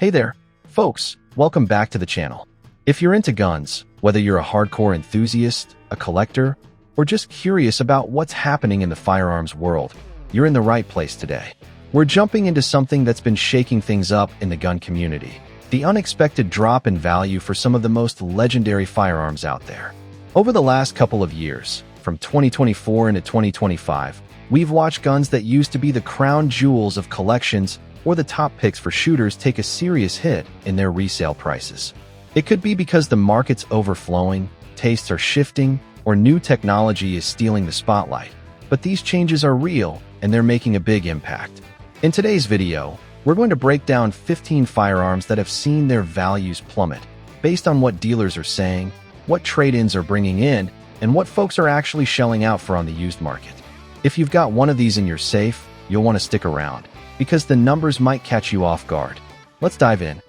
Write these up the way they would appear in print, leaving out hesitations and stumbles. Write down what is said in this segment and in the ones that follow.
Hey there, folks, welcome back to the channel. If you're into guns, whether you're a hardcore enthusiast, a collector, or just curious about what's happening in the firearms world, you're in the right place today. We're jumping into something that's been shaking things up in the gun community, the unexpected drop in value for some of the most legendary firearms out there. Over the last couple of years, from 2024 into 2025, we've watched guns that used to be the crown jewels of collections or the top picks for shooters take a serious hit in their resale prices. It could be because the market's overflowing, tastes are shifting, or new technology is stealing the spotlight. But these changes are real, and they're making a big impact. In today's video, we're going to break down 15 firearms that have seen their values plummet, based on what dealers are saying, what trade-ins are bringing in, and what folks are actually shelling out for on the used market. If you've got one of these in your safe, you'll want to stick around, because the numbers might catch you off guard. Let's dive in.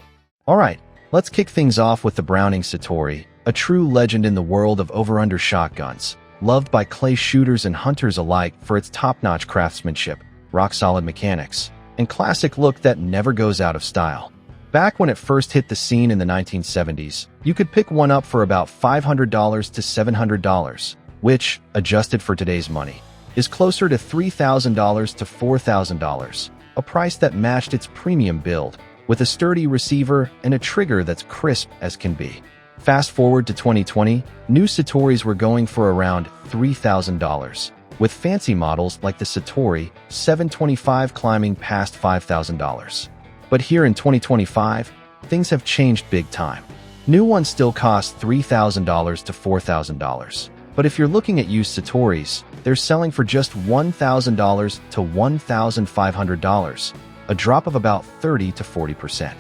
Alright, let's kick things off with the Browning Citori, a true legend in the world of over-under shotguns, loved by clay shooters and hunters alike for its top-notch craftsmanship, rock-solid mechanics, and classic look that never goes out of style. Back when it first hit the scene in the 1970s, you could pick one up for about $500 to $700, which, adjusted for today's money, is closer to $3,000 to $4,000, a price that matched its premium build, with a sturdy receiver and a trigger that's crisp as can be. Fast forward to 2020, new Citoris were going for around $3,000, with fancy models like the Citori 725 climbing past $5,000. But here in 2025, things have changed big time. New ones still cost $3,000 to $4,000. But if you're looking at used Citoris, they're selling for just $1,000 to $1,500, a drop of about 30 to 40%.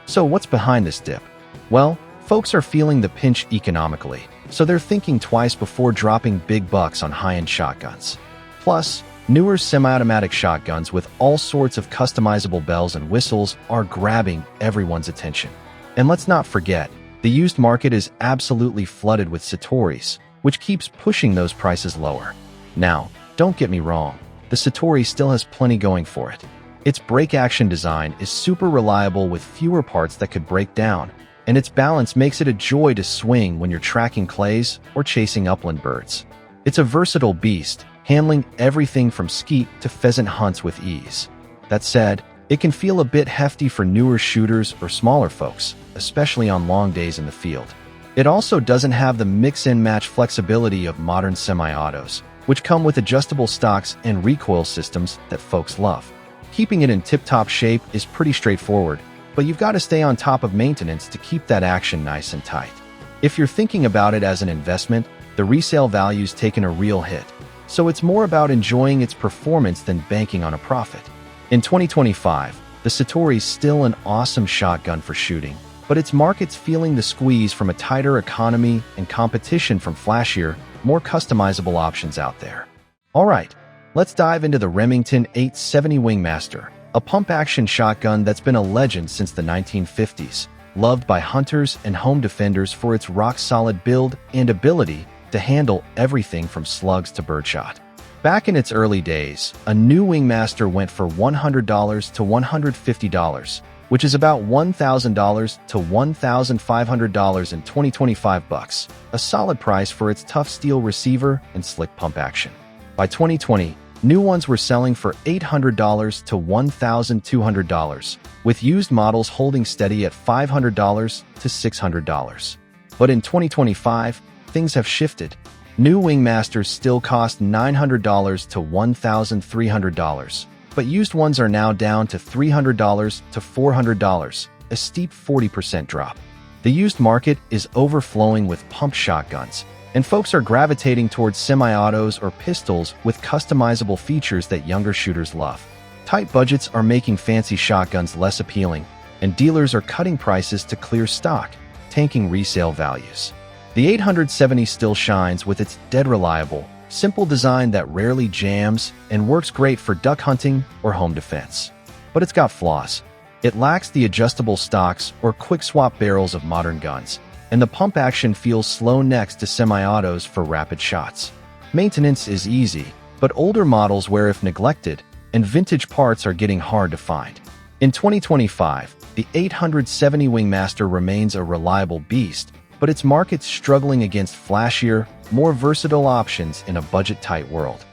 So what's behind this dip? Well, folks are feeling the pinch economically, so they're thinking twice before dropping big bucks on high-end shotguns. Plus, newer semi-automatic shotguns with all sorts of customizable bells and whistles are grabbing everyone's attention. And let's not forget, the used market is absolutely flooded with Citoris, which keeps pushing those prices lower. Now, don't get me wrong, the Citori still has plenty going for it. Its break-action design is super reliable with fewer parts that could break down, and its balance makes it a joy to swing when you're tracking clays or chasing upland birds. It's a versatile beast, handling everything from skeet to pheasant hunts with ease. That said, it can feel a bit hefty for newer shooters or smaller folks, especially on long days in the field. It also doesn't have the mix-and-match flexibility of modern semi-autos, which come with adjustable stocks and recoil systems that folks love. Keeping it in tip-top shape is pretty straightforward, but you've got to stay on top of maintenance to keep that action nice and tight. If you're thinking about it as an investment, the resale value's taken a real hit, so it's more about enjoying its performance than banking on a profit. In 2025, the Citori's still an awesome shotgun for shooting, but its market's feeling the squeeze from a tighter economy and competition from flashier, more customizable options out there. Alright, let's dive into the Remington 870 Wingmaster, a pump-action shotgun that's been a legend since the 1950s, loved by hunters and home defenders for its rock-solid build and ability to handle everything from slugs to birdshot. Back in its early days, a new Wingmaster went for $100 to $150, which is about $1,000 to $1,500 in 2025 bucks, a solid price for its tough steel receiver and slick pump action. By 2020, new ones were selling for $800 to $1,200, with used models holding steady at $500 to $600. But in 2025, things have shifted. New Wingmasters still cost $900 to $1,300, but used ones are now down to $300 to $400, a steep 40% drop. The used market is overflowing with pump shotguns, and folks are gravitating towards semi-autos or pistols with customizable features that younger shooters love. Tight budgets are making fancy shotguns less appealing, and dealers are cutting prices to clear stock, tanking resale values. The 870 still shines with its dead reliable, simple design that rarely jams and works great for duck hunting or home defense. But it's got flaws. It lacks the adjustable stocks or quick-swap barrels of modern guns, and the pump action feels slow next to semi-autos for rapid shots. Maintenance is easy, but older models wear if neglected, and vintage parts are getting hard to find. In 2025, the 870 Wingmaster remains a reliable beast, but its market's struggling against flashier, more versatile options in a budget-tight world.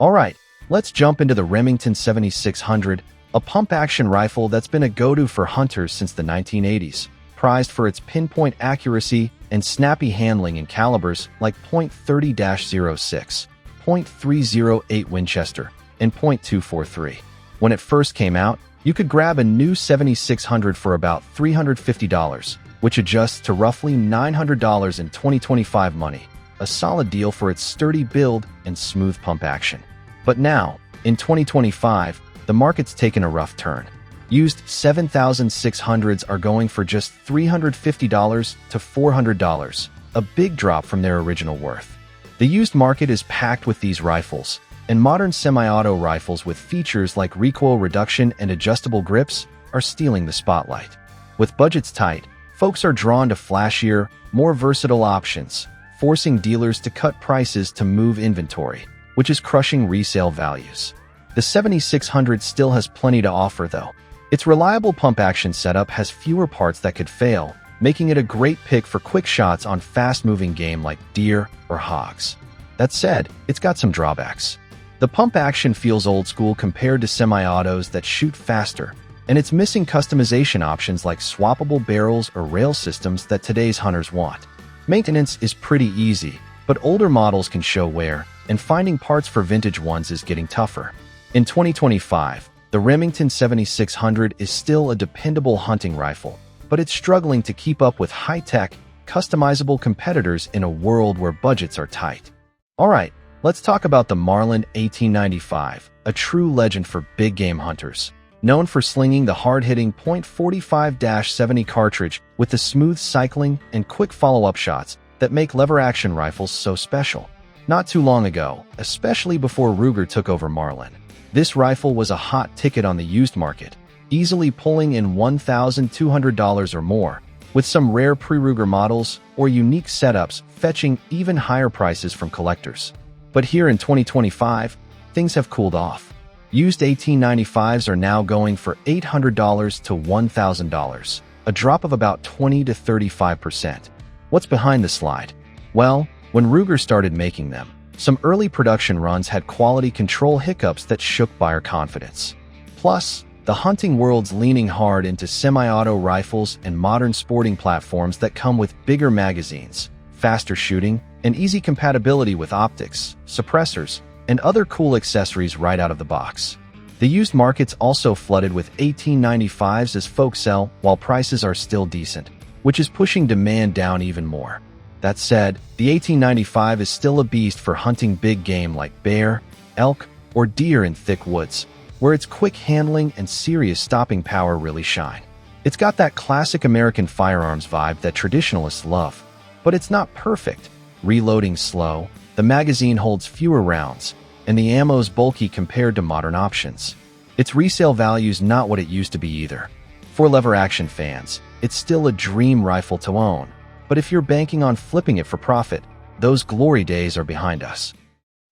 Alright, let's jump into the Remington 7600, a pump-action rifle that's been a go-to for hunters since the 1980s, prized for its pinpoint accuracy and snappy handling in calibers like .30-06, .308 Winchester, and .243. When it first came out, you could grab a new 7600 for about $350, which adjusts to roughly $900 in 2025 money, a solid deal for its sturdy build and smooth pump action. But now, in 2025, the market's taken a rough turn. Used 7600s are going for just $350 to $400, a big drop from their original worth. The used market is packed with these rifles, and modern semi-auto rifles with features like recoil reduction and adjustable grips are stealing the spotlight. With budgets tight, folks are drawn to flashier, more versatile options, forcing dealers to cut prices to move inventory, which is crushing resale values. The 7600 still has plenty to offer though. Its reliable pump-action setup has fewer parts that could fail, making it a great pick for quick shots on fast-moving game like deer or hogs. That said, it's got some drawbacks. The pump action feels old school compared to semi-autos that shoot faster, and it's missing customization options like swappable barrels or rail systems that today's hunters want. Maintenance is pretty easy, but older models can show wear, and finding parts for vintage ones is getting tougher. In 2025, the Remington 7600 is still a dependable hunting rifle, but it's struggling to keep up with high-tech, customizable competitors in a world where budgets are tight. Alright, let's talk about the Marlin 1895, a true legend for big game hunters. Known for slinging the hard-hitting .45-70 cartridge with the smooth cycling and quick follow-up shots that make lever-action rifles so special. Not too long ago, especially before Ruger took over Marlin, this rifle was a hot ticket on the used market, easily pulling in $1,200 or more, with some rare pre-Ruger models or unique setups fetching even higher prices from collectors. But here in 2025, things have cooled off. Used 1895s are now going for $800 to $1,000, a drop of about 20 to 35%. What's behind the slide? Well, when Ruger started making them, some early production runs had quality control hiccups that shook buyer confidence. Plus, the hunting world's leaning hard into semi-auto rifles and modern sporting platforms that come with bigger magazines, faster shooting, and easy compatibility with optics, suppressors, and other cool accessories right out of the box. The used market's also flooded with 1895s as folks sell while prices are still decent, which is pushing demand down even more. That said, the 1895 is still a beast for hunting big game like bear, elk, or deer in thick woods, where its quick handling and serious stopping power really shine. It's got that classic American firearms vibe that traditionalists love, but it's not perfect. Reloading's slow, the magazine holds fewer rounds, and the ammo's bulky compared to modern options. Its resale value's not what it used to be either. For lever-action fans, it's still a dream rifle to own, but if you're banking on flipping it for profit, those glory days are behind us.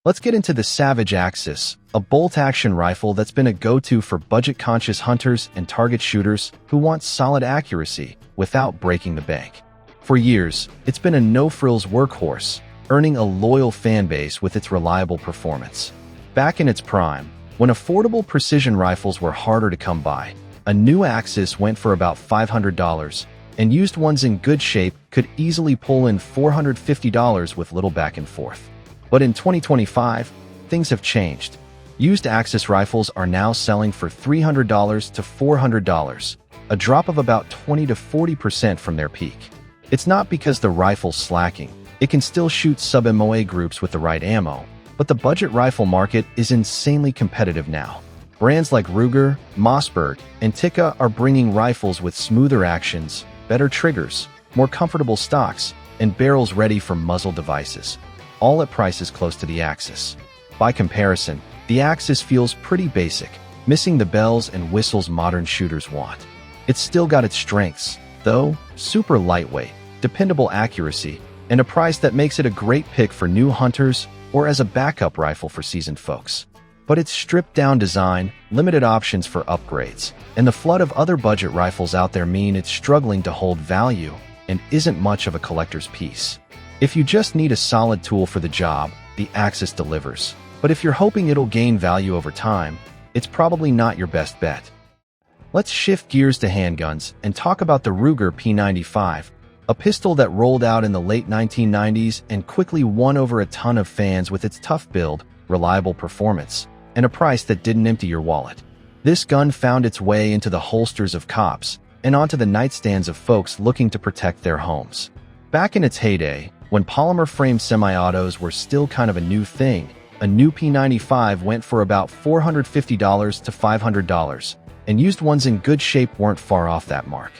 Let's get into the Savage Axis, a bolt-action rifle that's been a go-to for budget-conscious hunters and target shooters who want solid accuracy without breaking the bank. For years, it's been a no-frills workhorse, earning a loyal fan base with its reliable performance. Back in its prime, when affordable precision rifles were harder to come by, a new Axis went for about $500, and used ones in good shape could easily pull in $450 with little back and forth. But in 2025, things have changed. Used Axis rifles are now selling for $300 to $400, a drop of about 20 to 40% from their peak. It's not because the rifle's slacking. It can still shoot sub-MOA groups with the right ammo, but the budget rifle market is insanely competitive now. Brands like Ruger, Mossberg, and Tikka are bringing rifles with smoother actions, better triggers, more comfortable stocks, and barrels ready for muzzle devices, all at prices close to the Axis. By comparison, the Axis feels pretty basic, missing the bells and whistles modern shooters want. It's still got its strengths, though: super lightweight, dependable accuracy, and a price that makes it a great pick for new hunters or as a backup rifle for seasoned folks. but its stripped-down design, limited options for upgrades, and the flood of other budget rifles out there mean it's struggling to hold value and isn't much of a collector's piece. If you just need a solid tool for the job, the Axis delivers. But if you're hoping it'll gain value over time, it's probably not your best bet. Let's shift gears to handguns and talk about the Ruger P95, a pistol that rolled out in the late 1990s and quickly won over a ton of fans with its tough build, reliable performance, and a price that didn't empty your wallet. This gun found its way into the holsters of cops and onto the nightstands of folks looking to protect their homes. Back in its heyday, when polymer-framed semi-autos were still kind of a new thing, a new P95 went for about $450 to $500, and used ones in good shape weren't far off that mark.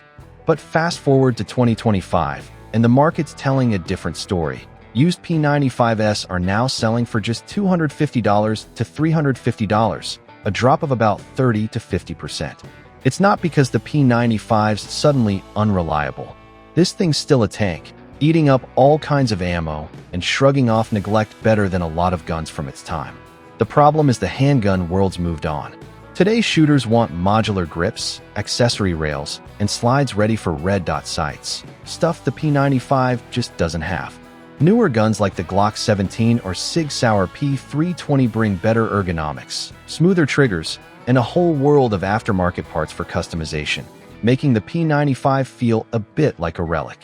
But fast forward to 2025, and the market's telling a different story. Used P95s are now selling for just $250 to $350, a drop of about 30 to 50%. It's not because the P95's suddenly unreliable. This thing's still a tank, eating up all kinds of ammo and shrugging off neglect better than a lot of guns from its time. The problem is the handgun world's moved on. Today's shooters want modular grips, accessory rails, and slides ready for red dot sights, stuff the P95 just doesn't have. Newer guns like the Glock 17 or Sig Sauer P320 bring better ergonomics, smoother triggers, and a whole world of aftermarket parts for customization, making the P95 feel a bit like a relic.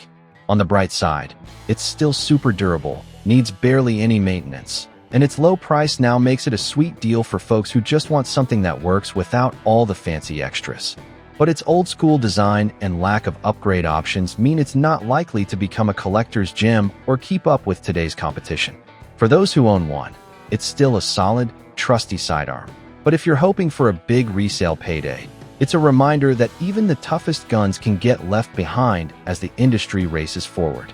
On the bright side, it's still super durable, needs barely any maintenance, and its low price now makes it a sweet deal for folks who just want something that works without all the fancy extras. But its old-school design and lack of upgrade options mean it's not likely to become a collector's gem or keep up with today's competition. For those who own one, it's still a solid, trusty sidearm. But if you're hoping for a big resale payday, it's a reminder that even the toughest guns can get left behind as the industry races forward.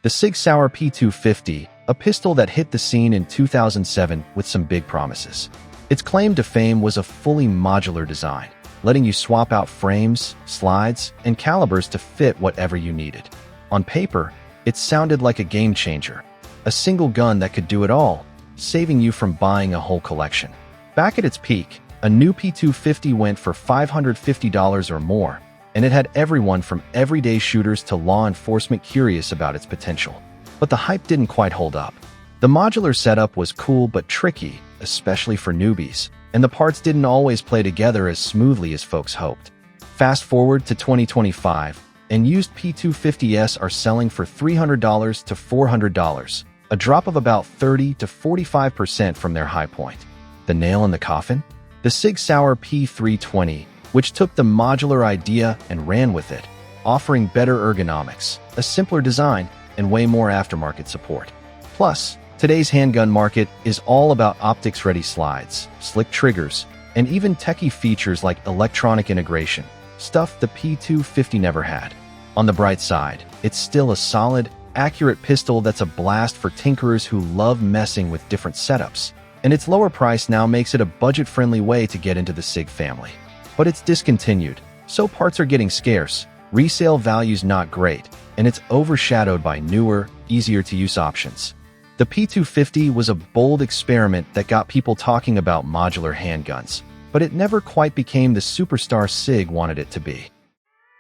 The Sig Sauer P250, a pistol that hit the scene in 2007 with some big promises. Its claim to fame was a fully modular design, letting you swap out frames, slides, and calibers to fit whatever you needed. On paper, it sounded like a game changer, a single gun that could do it all, saving you from buying a whole collection. Back at its peak, a new P250 went for $550 or more, and it had everyone from everyday shooters to law enforcement curious about its potential. But the hype didn't quite hold up. The modular setup was cool but tricky, especially for newbies, and the parts didn't always play together as smoothly as folks hoped. Fast forward to 2025, and used P250s are selling for $300 to $400, a drop of about 30 to 45% from their high point. The nail in the coffin? The Sig Sauer P320, which took the modular idea and ran with it, offering better ergonomics, a simpler design, and way more aftermarket support. Plus, today's handgun market is all about optics-ready slides, slick triggers, and even techie features like electronic integration, stuff the P250 never had. On the bright side, it's still a solid, accurate pistol that's a blast for tinkerers who love messing with different setups, and its lower price now makes it a budget-friendly way to get into the Sig family. But it's discontinued, so parts are getting scarce, resale value's not great, and it's overshadowed by newer, easier-to-use options. The P250 was a bold experiment that got people talking about modular handguns, but it never quite became the superstar Sig wanted it to be.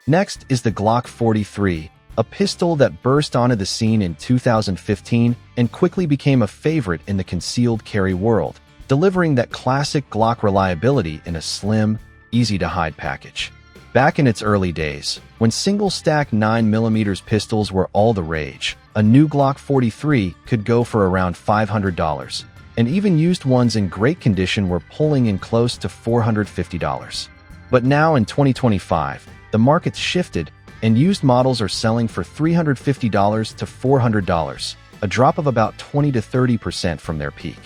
Next is the Glock 43, a pistol that burst onto the scene in 2015 and quickly became a favorite in the concealed carry world, delivering that classic Glock reliability in a slim, easy-to-hide package. Back in its early days, when single-stack 9mm pistols were all the rage, a new Glock 43 could go for around $500, and even used ones in great condition were pulling in close to $450. But now in 2025, the market's shifted, and used models are selling for $350 to $400, a drop of about 20 to 30% from their peak.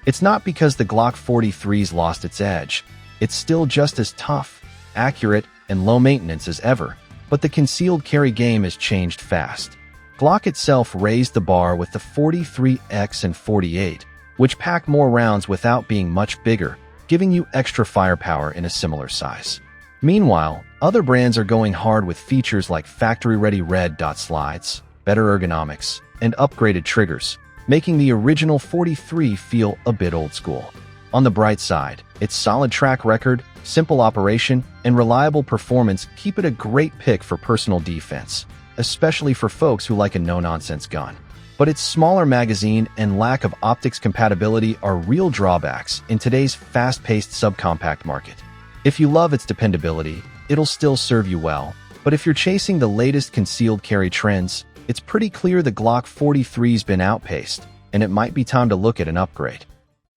It's not because the Glock 43's lost its edge. It's still just as tough, accurate, and low maintenance as ever, but the concealed carry game has changed fast. Glock itself raised the bar with the 43X and 48, which pack more rounds without being much bigger, giving you extra firepower in a similar size. Meanwhile, other brands are going hard with features like factory-ready red dot slides, better ergonomics, and upgraded triggers, making the original 43 feel a bit old school. On the bright side, its solid track record, simple operation, and reliable performance keep it a great pick for personal defense, especially for folks who like a no-nonsense gun. But its smaller magazine and lack of optics compatibility are real drawbacks in today's fast-paced subcompact market. If you love its dependability, it'll still serve you well, but if you're chasing the latest concealed carry trends, it's pretty clear the Glock 43's been outpaced, and it might be time to look at an upgrade.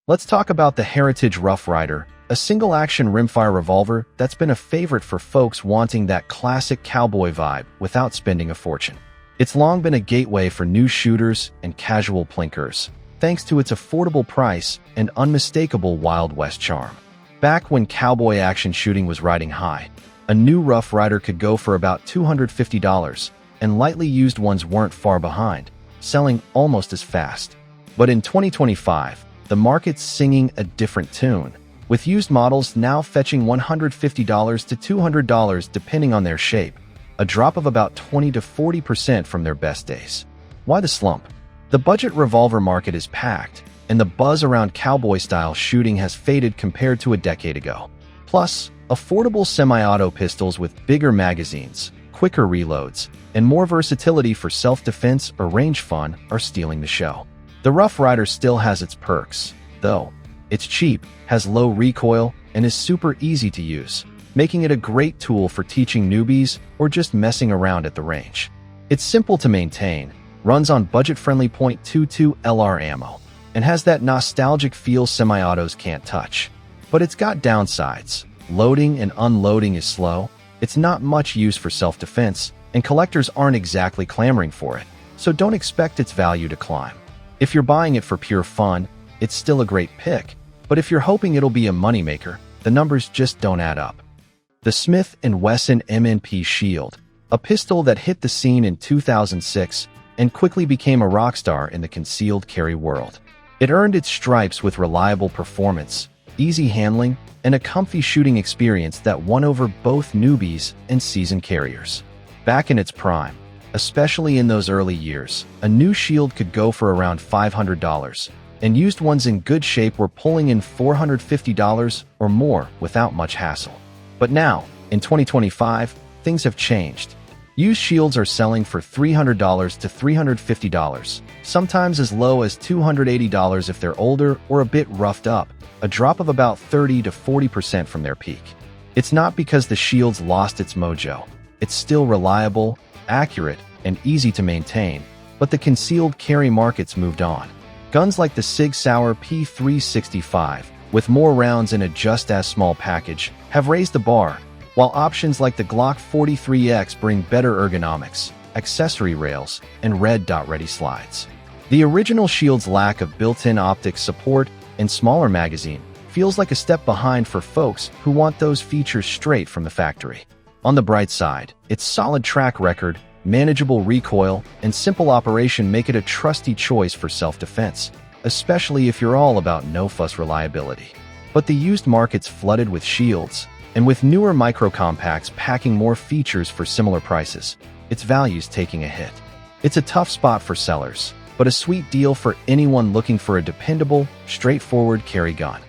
Let's talk about the Heritage Rough Rider, a single-action rimfire revolver that's been a favorite for folks wanting that classic cowboy vibe without spending a fortune. It's long been a gateway for new shooters and casual plinkers, thanks to its affordable price and unmistakable Wild West charm. Back when cowboy action shooting was riding high, a new Rough Rider could go for about $250, and lightly used ones weren't far behind, selling almost as fast. But in 2025, the market's singing a different tune, with used models now fetching $150 to $200 depending on their shape, a drop of about 20 to 40% from their best days. Why the slump? The budget revolver market is packed, and the buzz around cowboy-style shooting has faded compared to a decade ago. Plus, affordable semi-auto pistols with bigger magazines, quicker reloads, and more versatility for self-defense or range fun are stealing the show. The Rough Rider still has its perks, though. It's cheap, has low recoil, and is super easy to use, making it a great tool for teaching newbies or just messing around at the range. It's simple to maintain, runs on budget-friendly .22 LR ammo, and has that nostalgic feel semi-autos can't touch. But it's got downsides. Loading and unloading is slow, it's not much use for self-defense, and collectors aren't exactly clamoring for it, so don't expect its value to climb. If you're buying it for pure fun, it's still a great pick, but if you're hoping it'll be a moneymaker, the numbers just don't add up. The Smith & Wesson M&P Shield, a pistol that hit the scene in 2006 and quickly became a rock star in the concealed carry world. It earned its stripes with reliable performance, easy handling, and a comfy shooting experience that won over both newbies and seasoned carriers. Back in its prime, especially in those early years, a new Shield could go for around $500, and used ones in good shape were pulling in $450 or more without much hassle. But now, in 2025, things have changed. Used Shields are selling for $300 to $350, sometimes as low as $280 if they're older or a bit roughed up, a drop of about 30 to 40% from their peak. It's not because the Shield's lost its mojo. It's still reliable, accurate, and easy to maintain, but the concealed carry market's moved on. Guns like the Sig Sauer P365, with more rounds in a just-as-small package, have raised the bar, while options like the Glock 43X bring better ergonomics, accessory rails, and red dot-ready slides. The original Shield's lack of built-in optics support and smaller magazine feels like a step behind for folks who want those features straight from the factory. On the bright side, its solid track record, manageable recoil, and simple operation make it a trusty choice for self-defense, especially if you're all about no-fuss reliability. But the used market's flooded with Shields, and with newer micro-compacts packing more features for similar prices, its value's taking a hit. It's a tough spot for sellers, but a sweet deal for anyone looking for a dependable, straightforward carry gun.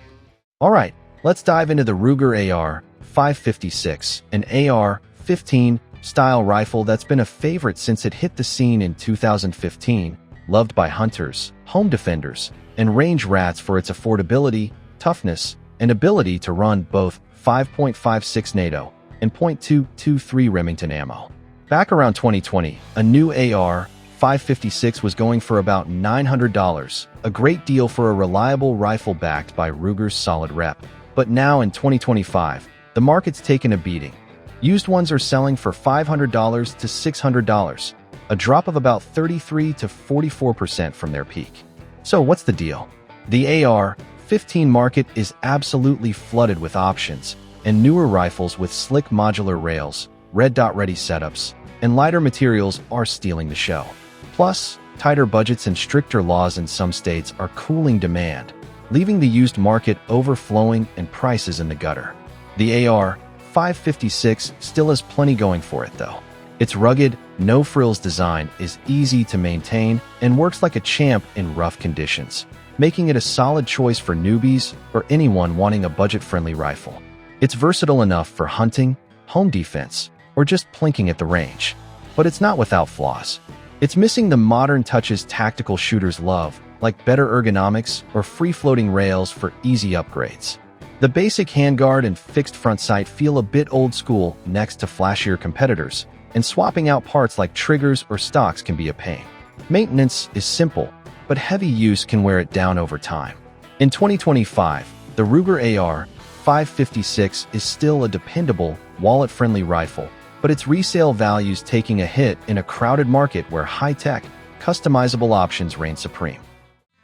Alright, let's dive into the Ruger AR-556, an AR-15 style rifle that's been a favorite since it hit the scene in 2015, loved by hunters, home defenders, and range rats for its affordability, toughness, and ability to run both 5.56 NATO and .223 Remington ammo. Back around 2020, a new AR-556 was going for about $900, a great deal for a reliable rifle backed by Ruger's solid rep. But now in 2025, the market's taken a beating. Used ones are selling for $500 to $600, a drop of about 33 to 44% from their peak. So what's the deal? The AR-15 market is absolutely flooded with options, and newer rifles with slick modular rails, red dot-ready setups, and lighter materials are stealing the show. Plus, tighter budgets and stricter laws in some states are cooling demand, leaving the used market overflowing and prices in the gutter. The AR-556 still has plenty going for it, though. Its rugged, no-frills design is easy to maintain and works like a champ in rough conditions. making it a solid choice for newbies or anyone wanting a budget-friendly rifle. It's versatile enough for hunting, home defense, or just plinking at the range. But it's not without flaws. It's missing the modern touches tactical shooters love, like better ergonomics or free-floating rails for easy upgrades. The basic handguard and fixed front sight feel a bit old school next to flashier competitors, and swapping out parts like triggers or stocks can be a pain. Maintenance is simple, but heavy use can wear it down over time. In 2025, the Ruger AR-556 is still a dependable, wallet-friendly rifle, but its resale value's taking a hit in a crowded market where high-tech, customizable options reign supreme.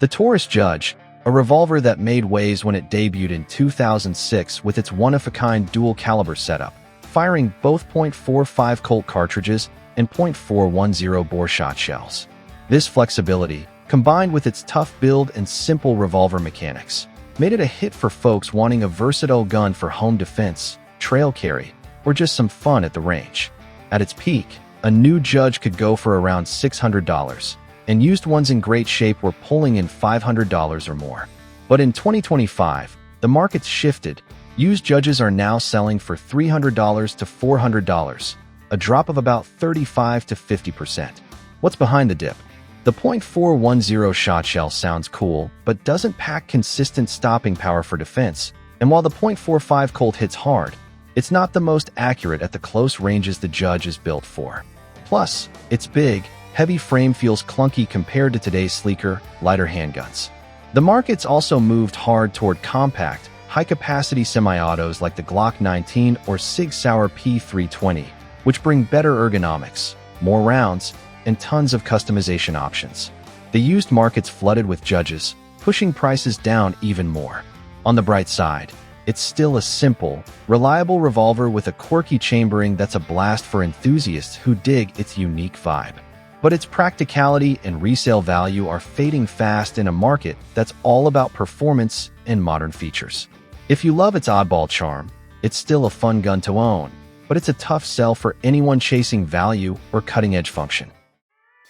The Taurus Judge, a revolver that made waves when it debuted in 2006 with its one-of-a-kind dual-caliber setup, firing both .45 Colt cartridges and .410 bore shot shells. This flexibility, combined with its tough build and simple revolver mechanics, made it a hit for folks wanting a versatile gun for home defense, trail carry, or just some fun at the range. At its peak, a new Judge could go for around $600, and used ones in great shape were pulling in $500 or more. But in 2025, the market's shifted. Used Judges are now selling for $300 to $400, a drop of about 35 to 50%. What's behind the dip? The .410 shot shell sounds cool, but doesn't pack consistent stopping power for defense, and while the .45 Colt hits hard, it's not the most accurate at the close ranges the Judge is built for. Plus, its big, heavy frame feels clunky compared to today's sleeker, lighter handguns. The market's also moved hard toward compact, high-capacity semi-autos like the Glock 19 or Sig Sauer P320, which bring better ergonomics, more rounds, and tons of customization options. The used market's flooded with Judges, pushing prices down even more. On the bright side, it's still a simple, reliable revolver with a quirky chambering that's a blast for enthusiasts who dig its unique vibe. But its practicality and resale value are fading fast in a market that's all about performance and modern features. If you love its oddball charm, it's still a fun gun to own, but it's a tough sell for anyone chasing value or cutting-edge function.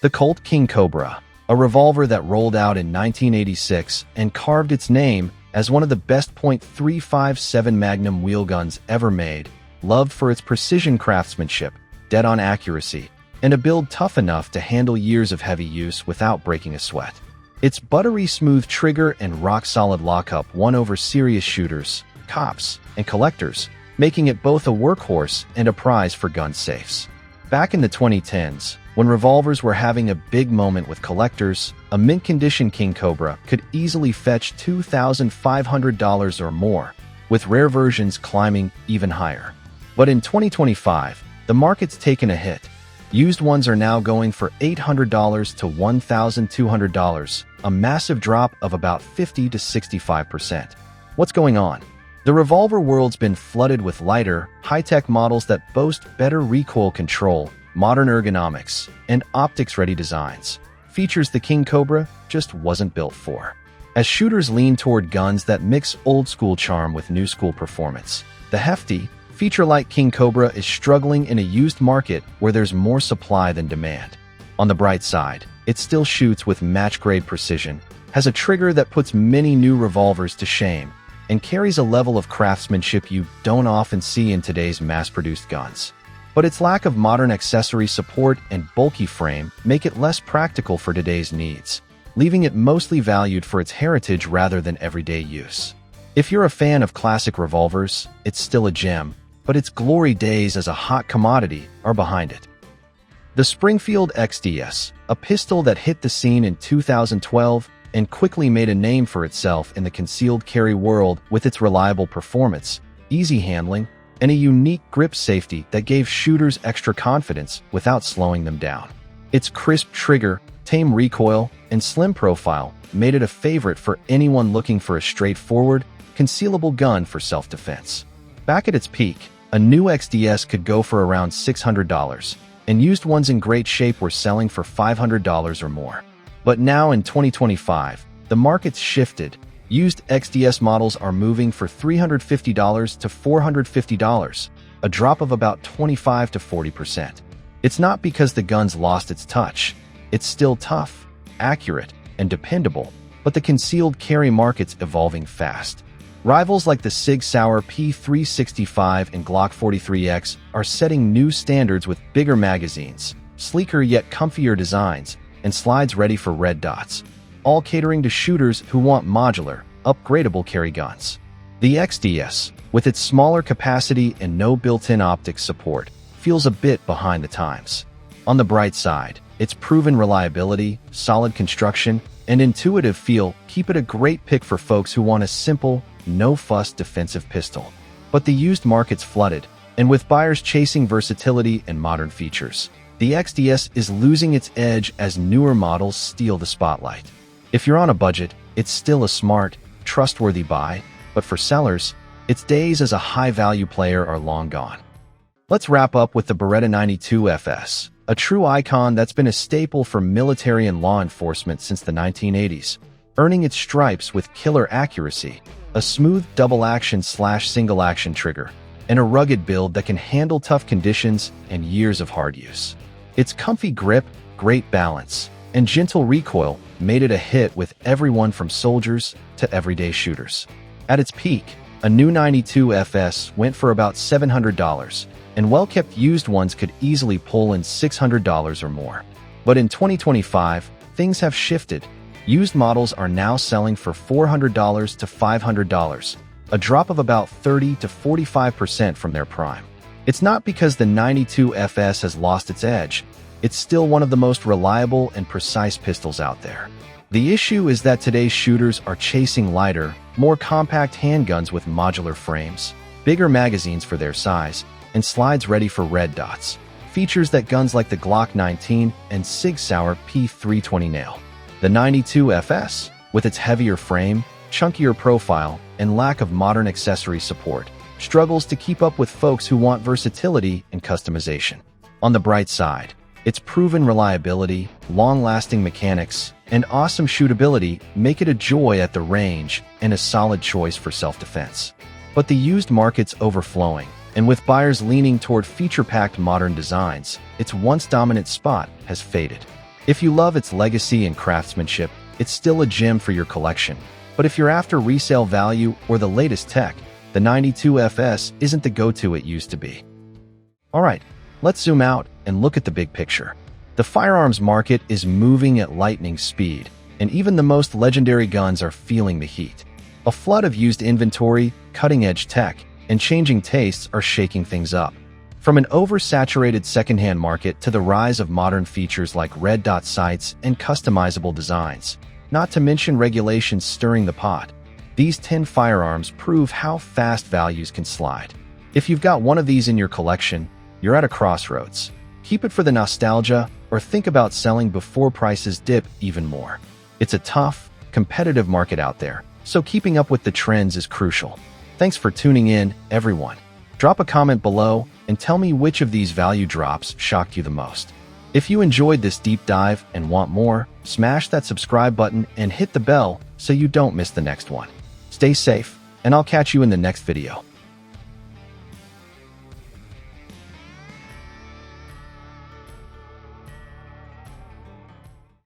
The Colt King Cobra, a revolver that rolled out in 1986 and carved its name as one of the best .357 Magnum wheel guns ever made, loved for its precision craftsmanship, dead-on accuracy, and a build tough enough to handle years of heavy use without breaking a sweat. Its buttery smooth trigger and rock-solid lockup won over serious shooters, cops, and collectors, making it both a workhorse and a prize for gun safes. Back in the 2010s, when revolvers were having a big moment with collectors, a mint-condition King Cobra could easily fetch $2,500 or more, with rare versions climbing even higher. But in 2025, the market's taken a hit. Used ones are now going for $800 to $1,200, a massive drop of about 50 to 65%. What's going on? The revolver world's been flooded with lighter, high-tech models that boast better recoil control, modern ergonomics, and optics-ready designs. Features the King Cobra just wasn't built for. As shooters lean toward guns that mix old-school charm with new-school performance, the hefty, feature-like King Cobra is struggling in a used market where there's more supply than demand. On the bright side, it still shoots with match-grade precision, has a trigger that puts many new revolvers to shame, and carries a level of craftsmanship you don't often see in today's mass-produced guns. But its lack of modern accessory support and bulky frame make it less practical for today's needs, leaving it mostly valued for its heritage rather than everyday use. If you're a fan of classic revolvers, it's still a gem, but its glory days as a hot commodity are behind it. The Springfield XDS, a pistol that hit the scene in 2012 and quickly made a name for itself in the concealed carry world with its reliable performance, easy handling, and a unique grip safety that gave shooters extra confidence without slowing them down. Its crisp trigger, tame recoil, and slim profile made it a favorite for anyone looking for a straightforward, concealable gun for self-defense. Back at its peak, a new XDS could go for around $600, and used ones in great shape were selling for $500 or more. But now in 2025, the market's shifted. Used XDS models are moving for $350 to $450, a drop of about 25 to 40%. It's not because the gun's lost its touch. It's still tough, accurate, and dependable, but the concealed carry market's evolving fast. Rivals like the Sig Sauer P365 and Glock 43X are setting new standards with bigger magazines, sleeker yet comfier designs, and slides ready for red dots, all catering to shooters who want modular, upgradable carry guns. The XDS, with its smaller capacity and no built-in optics support, feels a bit behind the times. On the bright side, its proven reliability, solid construction, and intuitive feel keep it a great pick for folks who want a simple, no-fuss defensive pistol. But the used market's flooded, and with buyers chasing versatility and modern features, the XDS is losing its edge as newer models steal the spotlight. If you're on a budget, it's still a smart, trustworthy buy, but for sellers, its days as a high-value player are long gone. Let's wrap up with the Beretta 92 FS, a true icon that's been a staple for military and law enforcement since the 1980s, earning its stripes with killer accuracy, a smooth double-action/single-action trigger, and a rugged build that can handle tough conditions and years of hard use. Its comfy grip, great balance, and gentle recoil made it a hit with everyone from soldiers to everyday shooters. At its peak, a new 92 FS went for about $700, and well-kept used ones could easily pull in $600 or more. But in 2025, things have shifted. Used models are now selling for $400 to $500, a drop of about 30 to 45% from their prime. It's not because the 92 FS has lost its edge. It's still one of the most reliable and precise pistols out there. The issue is that today's shooters are chasing lighter, more compact handguns with modular frames, bigger magazines for their size, and slides ready for red dots, features that guns like the Glock 19 and Sig Sauer P320 nail. The 92 FS, with its heavier frame, chunkier profile, and lack of modern accessory support, struggles to keep up with folks who want versatility and customization. On the bright side, its proven reliability, long-lasting mechanics, and awesome shootability make it a joy at the range and a solid choice for self-defense. But the used market's overflowing, and with buyers leaning toward feature-packed modern designs, its once dominant spot has faded. If you love its legacy and craftsmanship, it's still a gem for your collection. But if you're after resale value or the latest tech, the 92 FS isn't the go-to it used to be. Alright, let's zoom out and look at the big picture. The firearms market is moving at lightning speed, and even the most legendary guns are feeling the heat. A flood of used inventory, cutting-edge tech, and changing tastes are shaking things up. From an oversaturated secondhand market to the rise of modern features like red dot sights and customizable designs, not to mention regulations stirring the pot, these 10 firearms prove how fast values can slide. If you've got one of these in your collection, you're at a crossroads. Keep it for the nostalgia, or think about selling before prices dip even more. It's a tough, competitive market out there, so keeping up with the trends is crucial. Thanks for tuning in, everyone. Drop a comment below and tell me which of these value drops shocked you the most. If you enjoyed this deep dive and want more, smash that subscribe button and hit the bell so you don't miss the next one. Stay safe, and I'll catch you in the next video.